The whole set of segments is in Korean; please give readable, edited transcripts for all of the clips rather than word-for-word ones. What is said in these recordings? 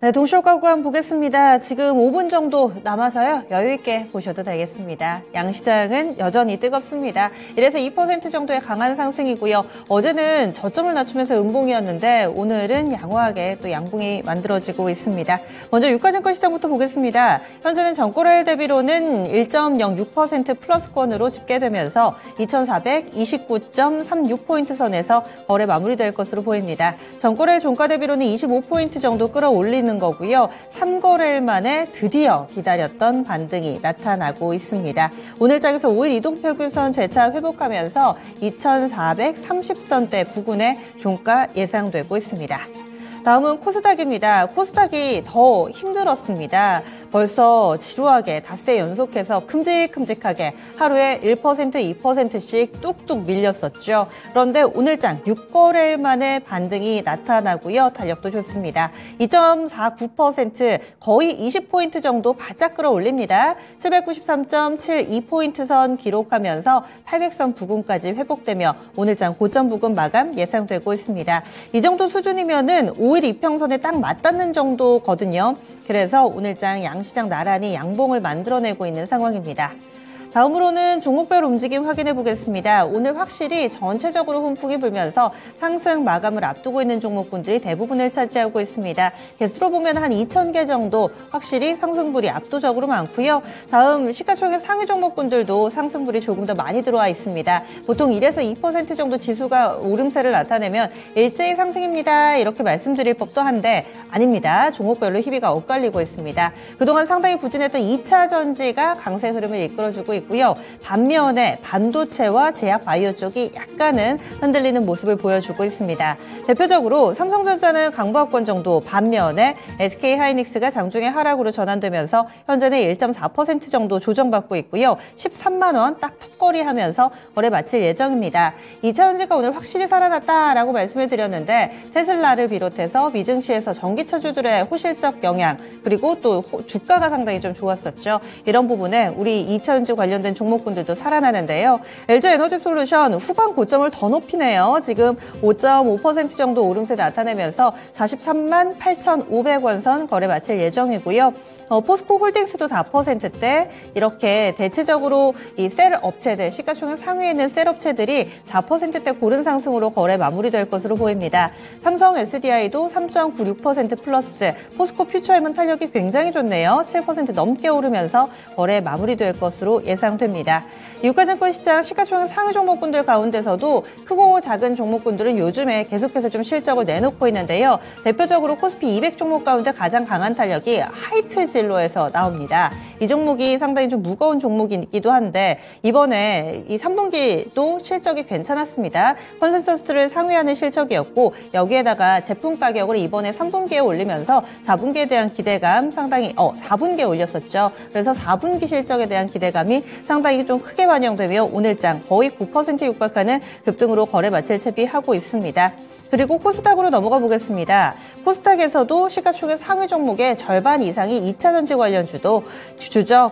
네, 동시효과관 보겠습니다. 지금 5분 정도 남아서요. 여유있게 보셔도 되겠습니다. 양시장은 여전히 뜨겁습니다. 이래서 2% 정도의 강한 상승이고요. 어제는 저점을 낮추면서 음봉이었는데 오늘은 양호하게 또 양봉이 만들어지고 있습니다. 먼저 유가증권 시장부터 보겠습니다. 현재는 전고래일 대비로는 1.06% 플러스권으로 집계되면서 2,429.36포인트 선에서 거래 마무리될 것으로 보입니다. 전고래일 종가 대비로는 25포인트 정도 끌어올리는 거고요. 3거래일 만에 드디어 기다렸던 반등이 나타나고 있습니다. 오늘 장에서 5일 이동평균선 재차 회복하면서 2,430선대 부근의 종가 예상되고 있습니다. 다음은 코스닥입니다. 코스닥이 더 힘들었습니다. 벌써 지루하게 닷새 연속해서 큼직큼직하게 하루에 1%, 2%씩 뚝뚝 밀렸었죠. 그런데 오늘장 6거래일 만에 반등이 나타나고요. 탄력도 좋습니다. 2.49% 거의 20포인트 정도 바짝 끌어올립니다. 793.72포인트 선 기록하면서 800선 부근까지 회복되며 오늘장 고점 부근 마감 예상되고 있습니다. 이 정도 수준이면은 5일 이평선에 딱 맞닿는 정도거든요. 그래서 오늘장 양시장 나란히 양봉을 만들어내고 있는 상황입니다. 다음으로는 종목별 움직임 확인해 보겠습니다. 오늘 확실히 전체적으로 훈풍이 불면서 상승 마감을 앞두고 있는 종목군들이 대부분을 차지하고 있습니다. 개수로 보면 한 2,000개 정도 확실히 상승불이 압도적으로 많고요. 다음 시가총액 상위 종목군들도 상승불이 조금 더 많이 들어와 있습니다. 보통 1에서 2% 정도 지수가 오름세를 나타내면 일제히 상승입니다. 이렇게 말씀드릴 법도 한데 아닙니다. 종목별로 희비가 엇갈리고 있습니다. 그동안 상당히 부진했던 2차 전지가 강세 흐름을 이끌어주고 있고요. 반면에 반도체와 제약 바이오 쪽이 약간은 흔들리는 모습을 보여주고 있습니다. 대표적으로 삼성전자는 강보합권 정도, 반면에 SK하이닉스가 장중에 하락으로 전환되면서 현재는 1.4% 정도 조정받고 있고요. 13만 원 딱 턱걸이하면서 거래 마칠 예정입니다. 2차 전지가 오늘 확실히 살아났다라고 말씀을 드렸는데 테슬라를 비롯해서 미증시에서 전기차주들의 호실적 영향 그리고 또 주가가 상당히 좀 좋았었죠. 이런 부분에 우리 2차 전지 관련된 종목군들도 살아나는데요. LG에너지솔루션 후반 고점을 더 높이네요. 지금 5.5% 정도 오름세 나타내면서 43만 8,500원 선 거래 마칠 예정이고요. 포스코홀딩스도 4%대 이렇게 대체적으로 이 셀 업체들, 시가총액 상위에 있는 셀 업체들이 4%대 고른 상승으로 거래 마무리될 것으로 보입니다. 삼성 SDI도 3.96% 플러스, 포스코 퓨처엠은 탄력이 굉장히 좋네요. 7% 넘게 오르면서 거래 마무리될 것으로 예상됩니다. 유가증권 시장 시가총액 상위 종목군들 가운데서도 크고 작은 종목군들은 요즘에 계속해서 좀 실적을 내놓고 있는데요. 대표적으로 코스피 200 종목 가운데 가장 강한 탄력이 하이트 진로에서 나옵니다. 이 종목이 상당히 좀 무거운 종목이기도 한데 이번에 이 3분기도 실적이 괜찮았습니다. 컨센서스를 상회하는 실적이었고 여기에다가 제품 가격을 이번에 3분기에 올리면서 4분기에 대한 기대감 상당히 4분기에 올렸었죠. 그래서 4분기 실적에 대한 기대감이 상당히 좀 크게 반영되며 오늘장 거의 9% 육박하는 급등으로 거래 마칠 채비하고 있습니다. 그리고 코스닥으로 넘어가 보겠습니다. 코스닥에서도 시가총액 상위 종목의 절반 이상이 2차전지 관련 주죠.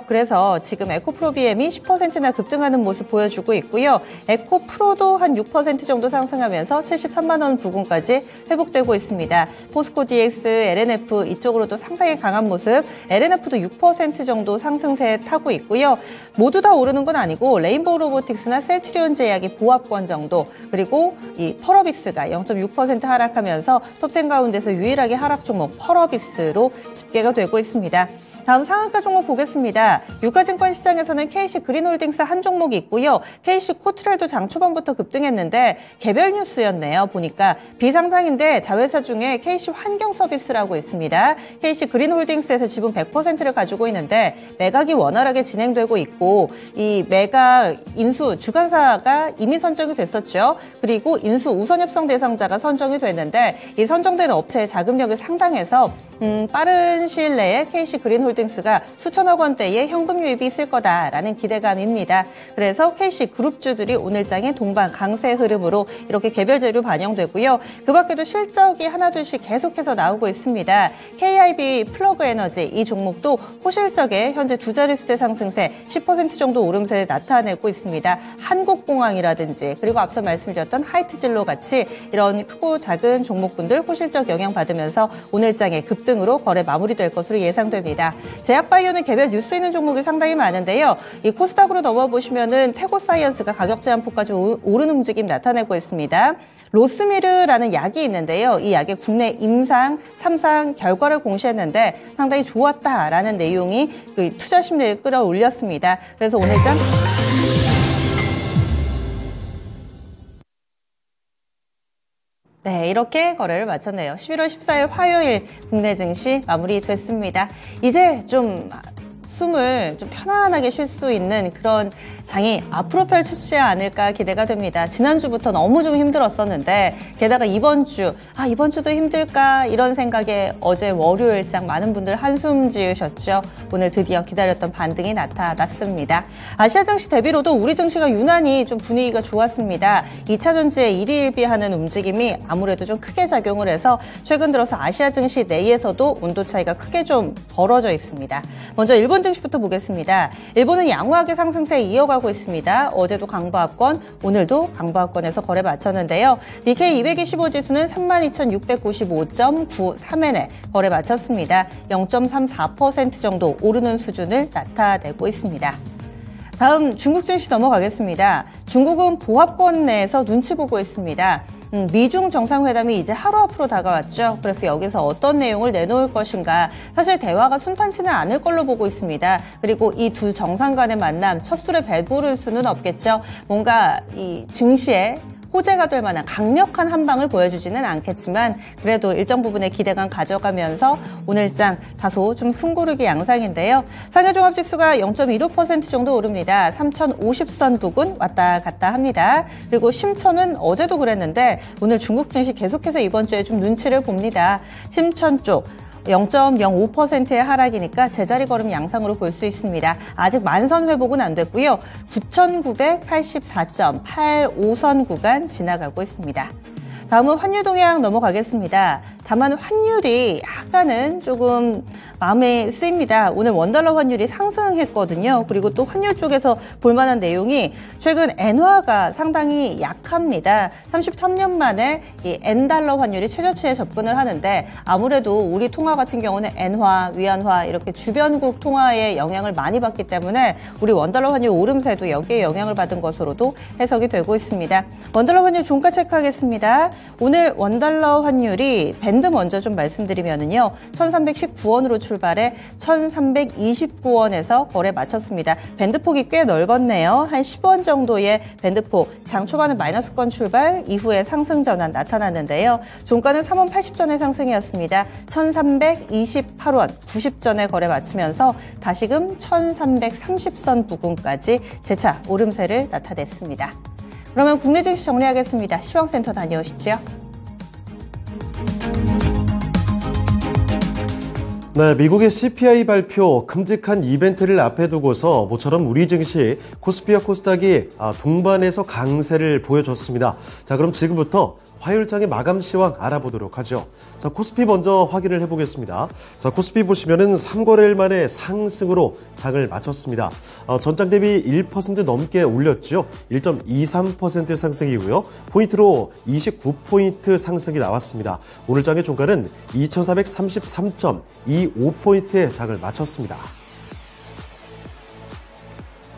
그래서 지금 에코프로비엠이 10%나 급등하는 모습 보여주고 있고요. 에코프로도 한 6% 정도 상승하면서 73만 원 부근까지 회복되고 있습니다. 포스코 DX, LNF 이쪽으로도 상당히 강한 모습, LNF도 6% 정도 상승세 타고 있고요. 모두 다 오르는 건 아니고 레인보우 로보틱스나 셀트리온 제약이 보합권 정도, 그리고 이 펄어비스가 0.6% 하락하면서 톱10 가운데서 유일하게 하락 종목 펄어비스로 집계가 되고 있습니다. 다음 상한가 종목 보겠습니다. 유가증권 시장에서는 KC 그린홀딩스 한 종목이 있고요. KC 코트랄도 장 초반부터 급등했는데 개별 뉴스였네요. 보니까 비상장인데 자회사 중에 KC 환경서비스라고 있습니다. KC 그린홀딩스에서 지분 100%를 가지고 있는데 매각이 원활하게 진행되고 있고 이 매각 인수 주관사가 이미 선정이 됐었죠. 그리고 인수 우선 협상 대상자가 선정이 됐는데 이 선정된 업체의 자금력이 상당해서 빠른 시일 내에 KC 그린홀딩스가 수천억 원대의 현금 유입이 있을 거다라는 기대감입니다. 그래서 KC 그룹주들이 오늘장에 동반 강세 흐름으로 이렇게 개별 재료 반영되고요. 그 밖에도 실적이 하나둘씩 계속해서 나오고 있습니다. KIB 플러그 에너지 이 종목도 호실적에 현재 두 자릿수대 상승세 10% 정도 오름세를 나타내고 있습니다. 한국공항이라든지 그리고 앞서 말씀드렸던 하이트진로 같이 이런 크고 작은 종목군들 호실적 영향받으면서 오늘장에 급등 급등으로 거래 마무리될 것으로 예상됩니다. 제약바이오는 개별 뉴스 있는 종목이 상당히 많은데요. 이 코스닥으로 넘어보시면은 태고사이언스가 가격 제한폭까지 오른 움직임 나타내고 있습니다. 로스미르라는 약이 있는데요. 이 약의 국내 임상, 3상 결과를 공시했는데 상당히 좋았다라는 내용이 그 투자 심리를 끌어올렸습니다. 그래서 오늘장 네, 이렇게 거래를 마쳤네요. 11월 14일 화요일 국내 증시 마무리됐습니다. 이제 좀 숨을 좀 편안하게 쉴 수 있는 그런 장이 앞으로 펼치지 않을까 기대가 됩니다. 지난주부터 너무 좀 힘들었었는데 게다가 이번 주도 힘들까 이런 생각에 어제 월요일장 많은 분들 한숨 지으셨죠. 오늘 드디어 기다렸던 반등이 나타났습니다. 아시아 증시 대비로도 우리 증시가 유난히 좀 분위기가 좋았습니다. 2차전지에 일희일비하는 움직임이 아무래도 좀 크게 작용을 해서 최근 들어서 아시아 증시 내에서도 온도 차이가 크게 좀 벌어져 있습니다. 먼저 일본 증시부터 보겠습니다. 일본은 양호하게 상승세 이어가고 있습니다. 어제도 강보합권, 오늘도 강보합권에서 거래 마쳤는데요. 니케이 225 지수는 32,695.93엔에 거래 마쳤습니다. 0.34% 정도 오르는 수준을 나타내고 있습니다. 다음 중국 증시 넘어가겠습니다. 중국은 보합권 내에서 눈치 보고 있습니다. 미중 정상회담이 이제 하루 앞으로 다가왔죠. 그래서 여기서 어떤 내용을 내놓을 것인가. 사실 대화가 순탄치는 않을 걸로 보고 있습니다. 그리고 이 두 정상 간의 만남, 첫 술에 배부를 수는 없겠죠. 뭔가 이 증시에 호재가 될 만한 강력한 한방을 보여주지는 않겠지만 그래도 일정 부분의 기대감 가져가면서 오늘장 다소 좀 숨고르기 양상인데요. 상해종합지수가 0.15% 정도 오릅니다. 3,050선 부근 왔다 갔다 합니다. 그리고 심천은 어제도 그랬는데 오늘 중국 증시 계속해서 이번 주에 좀 눈치를 봅니다. 심천 쪽 0.05%의 하락이니까 제자리 걸음 양상으로 볼 수 있습니다. 아직 만선 회복은 안 됐고요. 9,984.85선 구간 지나가고 있습니다. 다음은 환율 동향 넘어가겠습니다. 다만 환율이 약간은 조금 마음에 쓰입니다. 오늘 원달러 환율이 상승했거든요. 그리고 또 환율 쪽에서 볼만한 내용이 최근 엔화가 상당히 약합니다. 33년 만에 이 엔달러 환율이 최저치에 접근을 하는데 아무래도 우리 통화 같은 경우는 엔화, 위안화 이렇게 주변국 통화에 영향을 많이 받기 때문에 우리 원달러 환율 오름세도 여기에 영향을 받은 것으로도 해석이 되고 있습니다. 원달러 환율 종가 체크하겠습니다. 오늘 원달러 환율이 밴드 먼저 좀 말씀드리면은요. 1,319원으로 출발해 1,329원에서 거래 마쳤습니다. 밴드폭이 꽤 넓었네요. 한 10원 정도의 밴드폭. 장 초반은 마이너스권 출발, 이후에 상승 전환 나타났는데요. 종가는 3원 80전의 상승이었습니다. 1,328원 90전에 거래 마치면서 다시금 1,330선 부근까지 재차 오름세를 나타냈습니다. 그러면 국내 증시 정리하겠습니다. 시황센터 다녀오시죠. 네, 미국의 CPI 발표 큼직한 이벤트를 앞에 두고서 모처럼 우리 증시 코스피와 코스닥이 동반해서 강세를 보여줬습니다. 자, 그럼 지금부터 화요일장의 마감 시황 알아보도록 하죠. 자, 코스피 먼저 확인을 해보겠습니다. 자, 코스피 보시면은 3거래일 만에 상승으로 장을 마쳤습니다. 전장 대비 1% 넘게 올렸죠. 1.23% 상승이고요. 포인트로 29포인트 상승이 나왔습니다. 오늘 장의 종가는 2,433.25포인트의 장을 마쳤습니다.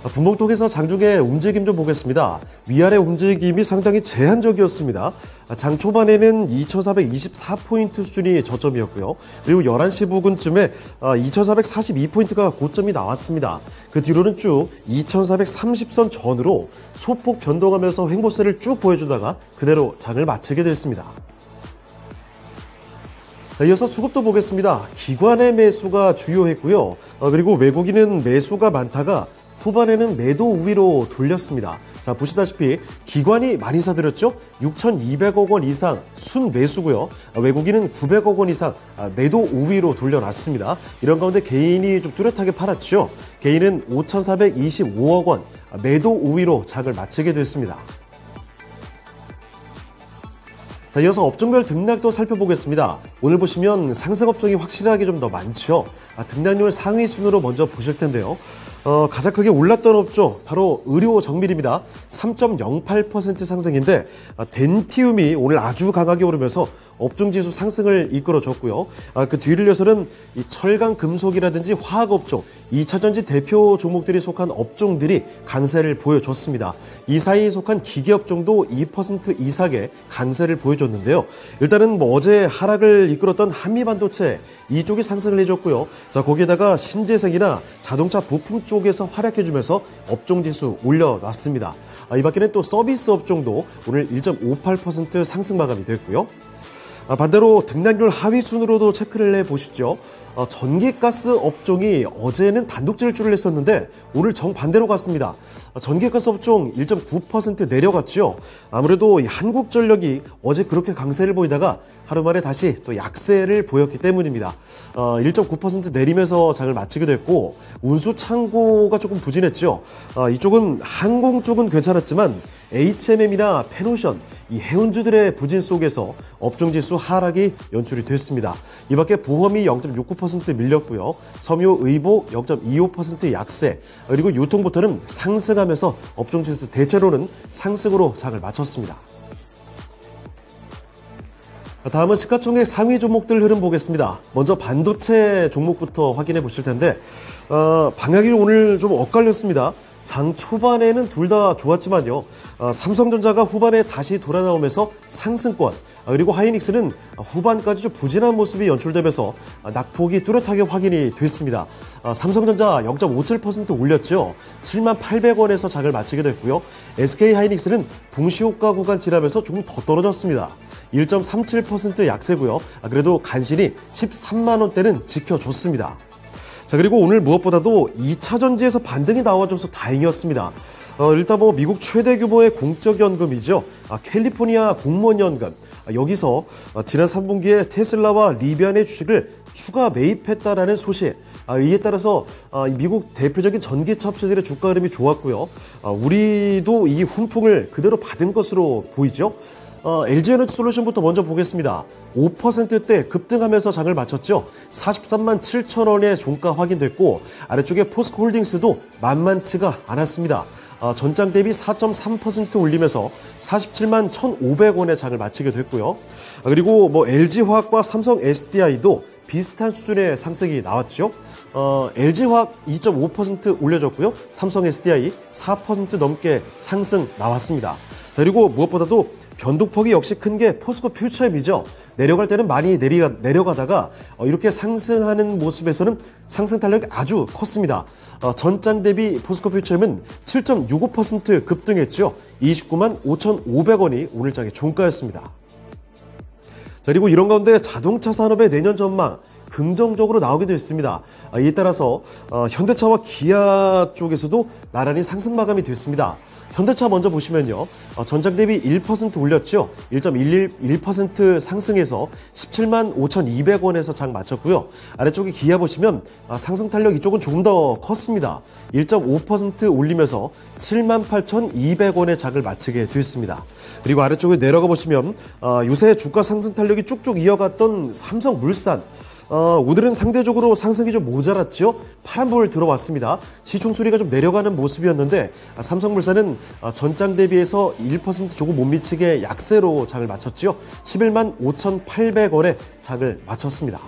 분봉통에서 장중에 움직임 좀 보겠습니다. 위아래 움직임이 상당히 제한적이었습니다. 장 초반에는 2,424포인트 수준이 저점이었고요. 그리고 11시 부근쯤에 2,442포인트가 고점이 나왔습니다. 그 뒤로는 쭉 2,430선 전으로 소폭 변동하면서 횡보세를 쭉 보여주다가 그대로 장을 마치게 됐습니다. 이어서 수급도 보겠습니다. 기관의 매수가 주요했고요. 그리고 외국인은 매수가 많다가 후반에는 매도 우위로 돌렸습니다. 자, 보시다시피 기관이 많이 사들였죠? 6,200억 원 이상 순매수고요. 외국인은 900억 원 이상 매도 우위로 돌려놨습니다. 이런 가운데 개인이 좀 뚜렷하게 팔았죠. 개인은 5,425억 원 매도 우위로 장을 마치게 됐습니다. 자, 이어서 업종별 등락도 살펴보겠습니다. 오늘 보시면 상승 업종이 확실하게 좀 더 많죠. 등락률 상위 순으로 먼저 보실 텐데요. 가장 크게 올랐던 업종 바로 의료 정밀입니다. 3.08% 상승인데 덴티움이 오늘 아주 강하게 오르면서 업종지수 상승을 이끌어줬고요. 그 뒤를 이어서는 이 철강, 금속이라든지 화학업종, 2차전지 대표 종목들이 속한 업종들이 강세를 보여줬습니다. 이 사이에 속한 기계업종도 2% 이상의 강세를 보여줬는데요. 일단은 어제 하락을 이끌었던 한미반도체 이쪽이 상승을 해줬고요. 자, 거기에다가 신재생이나 자동차 부품 쪽에서 활약해주면서 업종지수 올려놨습니다. 이 밖에는 또 서비스 업종도 오늘 1.58% 상승 마감이 됐고요. 반대로 등락률 하위 순으로도 체크를 해보시죠. 전기가스 업종이 어제는 단독 질주를 했었는데 오늘 정반대로 갔습니다. 전기가스 업종 1.9% 내려갔죠. 아무래도 한국전력이 어제 그렇게 강세를 보이다가 하루 만에 다시 또 약세를 보였기 때문입니다. 1.9% 내리면서 장을 마치게 됐고 운수 창고가 조금 부진했죠. 이쪽은 항공 쪽은 괜찮았지만 HMM이나 페노션, 이 해운주들의 부진 속에서 업종지수 하락이 연출이 됐습니다. 이 밖에 보험이 0.69% 밀렸고요. 섬유, 의복 0.25% 약세, 그리고 유통부터는 상승하면서 업종지수 대체로는 상승으로 장을 마쳤습니다. 다음은 시가총액 상위 종목들 흐름 보겠습니다. 먼저 반도체 종목부터 확인해 보실 텐데 방향이 오늘 좀 엇갈렸습니다. 장 초반에는 둘 다 좋았지만요. 삼성전자가 후반에 다시 돌아 나오면서 상승권, 그리고 하이닉스는 후반까지 좀 부진한 모습이 연출되면서 낙폭이 뚜렷하게 확인이 됐습니다. 삼성전자 0.57% 올렸죠. 78,800원에서 장을 마치게 됐고요. SK 하이닉스는 붕시효과 구간 지나면서 조금 더 떨어졌습니다. 1.37% 약세고요. 그래도 간신히 13만원대는 지켜줬습니다. 자, 그리고 오늘 무엇보다도 2차 전지에서 반등이 나와줘서 다행이었습니다. 일단 미국 최대 규모의 공적연금이죠. 캘리포니아 공무원연금. 여기서 지난 3분기에 테슬라와 리비안의 주식을 추가 매입했다라는 소식. 이에 따라서 미국 대표적인 전기차 업체들의 주가 흐름이 좋았고요. 우리도 이 훈풍을 그대로 받은 것으로 보이죠. LG에너지솔루션부터 먼저 보겠습니다. 5%대 급등하면서 장을 마쳤죠. 43만 7천원의 종가 확인됐고 아래쪽에 포스코홀딩스도 만만치가 않았습니다. 전장 대비 4.3% 올리면서 47만 1,500원의 장을 마치게 됐고요. 그리고 LG화학과 삼성 SDI도 비슷한 수준의 상승이 나왔죠. LG화학 2.5% 올려졌고요. 삼성 SDI 4% 넘게 상승 나왔습니다. 그리고 무엇보다도 변동폭이 역시 큰 게 포스코 퓨처엠이죠. 내려갈 때는 많이 내려가다가 이렇게 상승하는 모습에서는 상승 탄력이 아주 컸습니다. 전장 대비 포스코 퓨처엠은 7.65% 급등했죠. 29만 5,500원이 오늘장의 종가였습니다. 그리고 이런 가운데 자동차 산업의 내년 전망 긍정적으로 나오기도 했습니다. 이에 따라서 현대차와 기아 쪽에서도 나란히 상승 마감이 됐습니다. 현대차 먼저 보시면요. 전장 대비 1% 올렸죠. 1.11% 상승해서 17만 5,200원에서 장 마쳤고요. 아래쪽에 기아 보시면 상승 탄력 이쪽은 조금 더 컸습니다. 1.5% 올리면서 7만 8,200원의 장을 마치게 됐습니다. 그리고 아래쪽에 내려가 보시면 요새 주가 상승 탄력이 쭉쭉 이어갔던 삼성물산, 오늘은 상대적으로 상승이 좀 모자랐죠. 파란불 들어왔습니다. 시총 수리가 좀 내려가는 모습이었는데 삼성물산은 전장 대비해서 1% 조금 못 미치게 약세로 장을 마쳤죠. 11만 5,800원에 장을 마쳤습니다.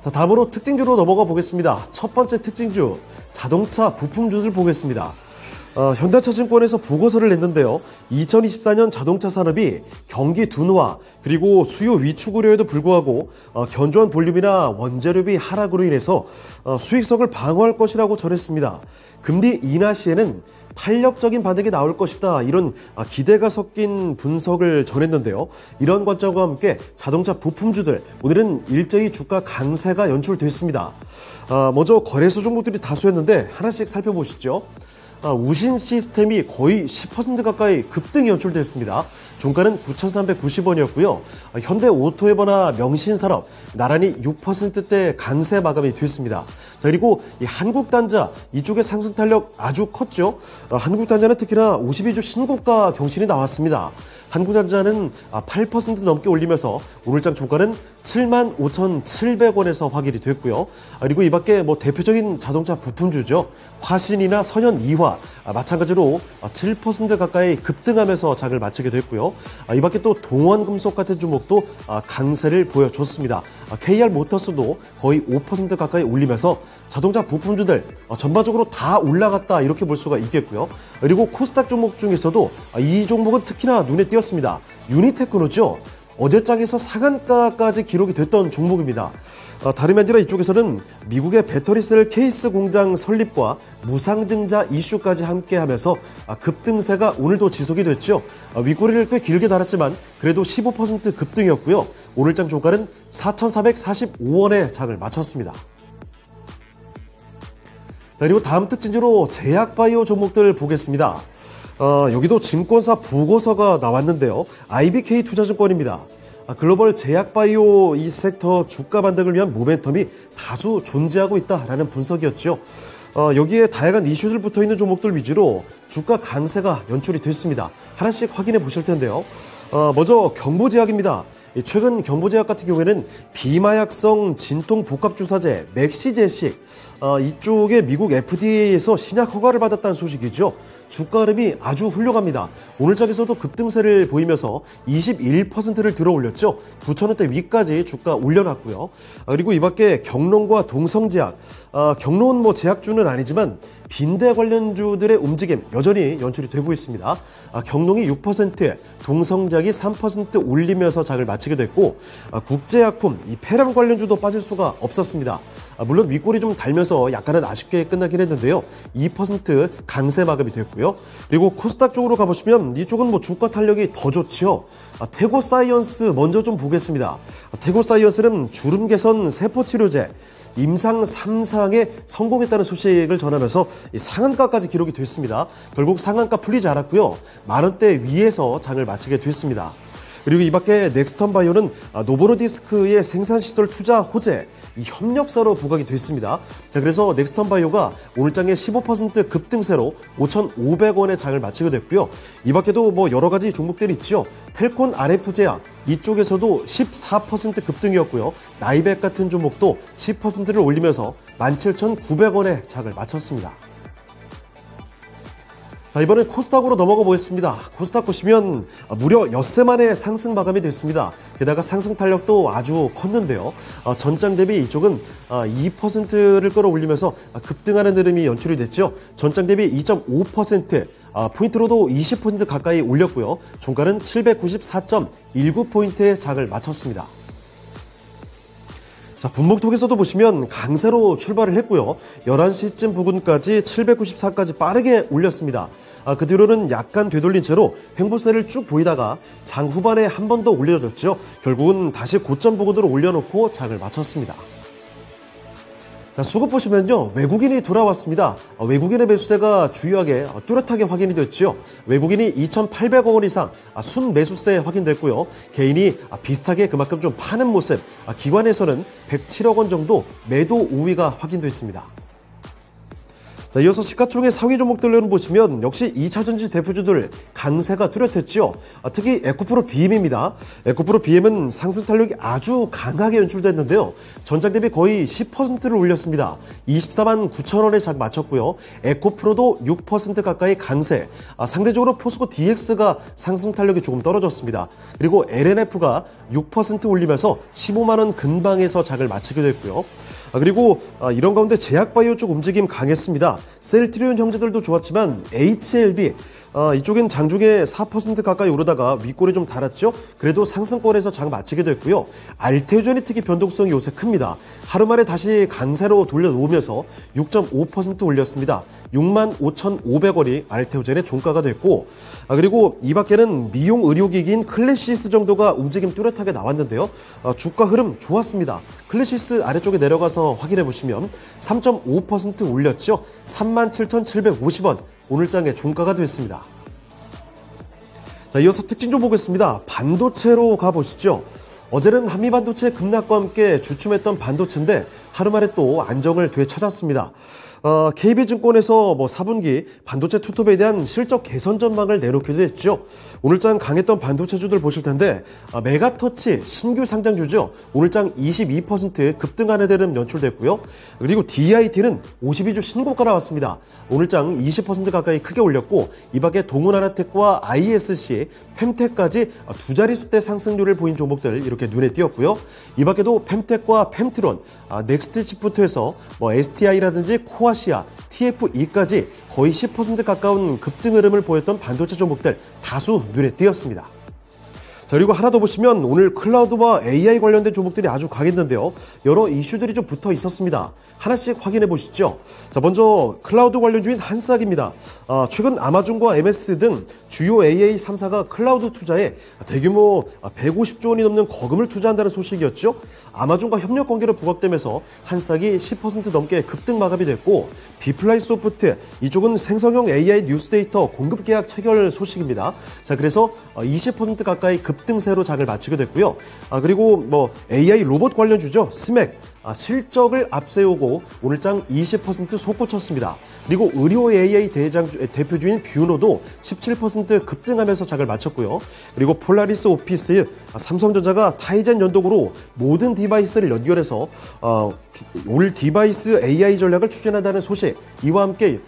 자, 다음으로 특징주로 넘어가 보겠습니다. 첫 번째 특징주, 자동차 부품주들 보겠습니다. 현대차증권에서 보고서를 냈는데요. 2024년 자동차 산업이 경기 둔화 그리고 수요 위축 우려에도 불구하고 견조한 볼륨이나 원재료비 하락으로 인해서 수익성을 방어할 것이라고 전했습니다. 금리 인하 시에는 탄력적인 반등이 나올 것이다. 이런 기대가 섞인 분석을 전했는데요. 이런 관점과 함께 자동차 부품주들 오늘은 일제히 주가 강세가 연출됐습니다. 먼저 거래소 종목들이 다수였는데 하나씩 살펴보시죠. 우신 시스템이 거의 10% 가까이 급등이 연출됐습니다. 종가는 9,390원이었고요. 현대오토에버나 명신산업 나란히 6%대 강세 마감이 됐습니다. 자, 그리고 이 한국단자 이쪽의 상승 탄력 아주 컸죠. 한국단자는 특히나 52주 신고가 경신이 나왔습니다. 한국단자는 8% 넘게 올리면서 오늘장 종가는 7만 5,700원에서 확인이 됐고요. 그리고 이 밖에 대표적인 자동차 부품주죠. 화신이나 선현 이화, 마찬가지로 7% 가까이 급등하면서 장을 마치게 됐고요. 이 밖에 또 동원금속 같은 종목도 강세를 보여줬습니다. KR 모터스도 거의 5% 가까이 올리면서 자동차 부품주들 전반적으로 다 올라갔다 이렇게 볼 수가 있겠고요. 그리고 코스닥 종목 중에서도 이 종목은 특히나 눈에 띄었습니다. 유니테크노죠. 어제장에서 상한가까지 기록이 됐던 종목입니다. 다름이 아니라 이쪽에서는 미국의 배터리셀 케이스 공장 설립과 무상증자 이슈까지 함께하면서 급등세가 오늘도 지속이 됐죠. 윗꼬리를 꽤 길게 달았지만 그래도 15% 급등이었고요. 오늘장 종가는 4,445원에 장을 마쳤습니다. 그리고 다음 특징으로 제약바이오 종목들 보겠습니다. 여기도 증권사 보고서가 나왔는데요. IBK 투자증권입니다. 글로벌 제약바이오 이 섹터 주가 반등을 위한 모멘텀이 다수 존재하고 있다라는 분석이었죠. 여기에 다양한 이슈들 붙어있는 종목들 위주로 주가 강세가 연출이 됐습니다. 하나씩 확인해 보실 텐데요. 먼저 경보제약입니다. 최근 경보제약 같은 경우에는 비마약성 진통복합주사제 맥시제식 이쪽에 미국 FDA에서 신약 허가를 받았다는 소식이죠. 주가 흐름이 아주 훌륭합니다. 오늘장에서도 급등세를 보이면서 21%를 들어 올렸죠. 9,000원대 위까지 주가 올려놨고요. 그리고 이 밖에 경론과 동성제약, 경론 뭐 제약주는 아니지만 빈대 관련주들의 움직임 여전히 연출이 되고 있습니다. 경농이 6%, 동성제약이 3% 올리면서 장을 마치게 됐고 국제약품, 이 폐렴 관련주도 빠질 수가 없었습니다. 물론 윗골이 좀 달면서 약간은 아쉽게 끝나긴 했는데요. 2% 강세 마감이 됐고요. 그리고 코스닥 쪽으로 가보시면 이쪽은 뭐 주가 탄력이 더 좋지요. 태고사이언스 먼저 좀 보겠습니다. 태고사이언스는 주름 개선 세포치료제 임상 3상에 성공했다는 소식을 전하면서 상한가까지 기록이 됐습니다. 결국 상한가 풀리지 않았고요. 만원대 위에서 장을 마치게 됐습니다. 그리고 이 밖에 넥스턴바이오는 노보노디스크의 생산시설 투자 호재 이 협력사로 부각이 됐습니다. 자, 그래서 넥스턴바이오가 오늘장에 15% 급등세로 5,500원의 장을 마치게 됐고요. 이 밖에도 뭐 여러 가지 종목들이 있죠. 텔콘 RF제약 이쪽에서도 14% 급등이었고요. 나이백 같은 종목도 10%를 올리면서 17,900원의 장을 마쳤습니다. 자, 이번엔 코스닥으로 넘어가 보겠습니다. 코스닥 보시면 무려 엿새 만에 상승 마감이 됐습니다. 게다가 상승 탄력도 아주 컸는데요. 전장 대비 이쪽은 2%를 끌어올리면서 급등하는 흐름이 연출이 됐죠. 전장 대비 2.5%, 포인트로도 20% 가까이 올렸고요. 종가는 794.19포인트의 장을 마쳤습니다. 자, 분목톡에서도 보시면 강세로 출발을 했고요. 11시쯤 부근까지 794까지 빠르게 올렸습니다. 그 뒤로는 약간 되돌린 채로 횡보세를 쭉 보이다가 장 후반에 한 번 더 올려줬죠. 결국은 다시 고점 부근으로 올려놓고 장을 마쳤습니다. 자, 수급 보시면요. 외국인이 돌아왔습니다. 외국인의 매수세가 주요하게 뚜렷하게 확인이 됐죠. 외국인이 2,800억 원 이상 순매수세 확인됐고요. 개인이 비슷하게 그만큼 좀 파는 모습, 기관에서는 107억 원 정도 매도 우위가 확인됐습니다. 자, 이어서 시가총액 상위 종목들로 보시면 역시 2차전지 대표주들 강세가 뚜렷했죠. 특히 에코프로 BM입니다. 에코프로 BM은 상승 탄력이 아주 강하게 연출됐는데요. 전장 대비 거의 10%를 올렸습니다. 24만 9천원에 장 마쳤고요. 에코프로도 6% 가까이 강세. 상대적으로 포스코 DX가 상승 탄력이 조금 떨어졌습니다. 그리고 LNF가 6% 올리면서 15만원 근방에서 장을 마치게 됐고요. 그리고 이런 가운데 제약바이오 쪽 움직임 강했습니다. 셀트리온 형제들도 좋았지만 HLB 이쪽엔 장중에 4% 가까이 오르다가 윗골이 좀 달았죠. 그래도 상승권에서 장 마치게 됐고요. 알테오젠이 특히 변동성이 요새 큽니다. 하루 만에 다시 강세로 돌려놓으면서 6.5% 올렸습니다. 65,500원이 알테오젠의 종가가 됐고, 그리고 이 밖에는 미용 의료기기인 클래시스 정도가 움직임 뚜렷하게 나왔는데요. 주가 흐름 좋았습니다. 클래시스 아래쪽에 내려가서 확인해 보시면 3.5% 올렸죠. 37,750원 오늘장의 종가가 됐습니다. 자, 이어서 특징 좀 보겠습니다. 반도체로 가보시죠. 어제는 한미반도체 급락과 함께 주춤했던 반도체인데 하루 만에 또 안정을 되찾았습니다. KB증권에서 4분기 반도체 투톱에 대한 실적 개선 전망을 내놓기도 했죠. 오늘장 강했던 반도체주들 보실 텐데 메가터치 신규 상장주죠. 오늘장 22% 급등하는 데는 연출됐고요. 그리고 DIT는 52주 신고가 나왔습니다. 오늘장 20% 가까이 크게 올렸고 이 밖에 동훈하나텍과 ISC, 펨텍까지 두 자릿수대 상승률을 보인 종목들 이렇게 눈에 띄었고요. 이 밖에도 펨텍과 펨트론, 넥스트시프트에서 STI라든지 코아시아, TFE까지 거의 10% 가까운 급등 흐름을 보였던 반도체 종목들 다수 눈에 띄었습니다. 자, 그리고 하나 더 보시면 오늘 클라우드와 AI 관련된 종목들이 아주 강했는데요. 여러 이슈들이 좀 붙어 있었습니다. 하나씩 확인해 보시죠. 자, 먼저 클라우드 관련주인 한싹입니다. 최근 아마존과 MS 등 주요 AA 3사가 클라우드 투자에 대규모 150조 원이 넘는 거금을 투자한다는 소식이었죠. 아마존과 협력 관계로 부각되면서 한싹이 10% 넘게 급등 마감이 됐고, 비플라이 소프트 이쪽은 생성형 AI 뉴스데이터 공급 계약 체결 소식입니다. 자, 그래서 20% 가까이 급등세로 장을 마치게 됐고요. 그리고 AI 로봇 관련주죠. 스맥 실적을 앞세우고 오늘장 20% 솟구쳤습니다. 그리고 의료 AI 대표주인 뷰노도 17% 급등하면서 장을 마쳤고요. 그리고 폴라리스 오피스, 삼성전자가 타이젠 연동으로 모든 디바이스를 연결해서 올 디바이스 AI 전략을 추진한다는 소식, 이와 함께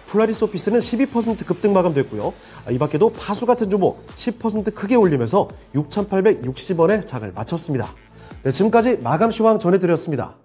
폴라리스 오피스는 12% 급등 마감됐고요. 이 밖에도 파수 같은 종목 10% 크게 올리면서 6,860원에 장을 마쳤습니다. 네, 지금까지 마감 시황 전해드렸습니다.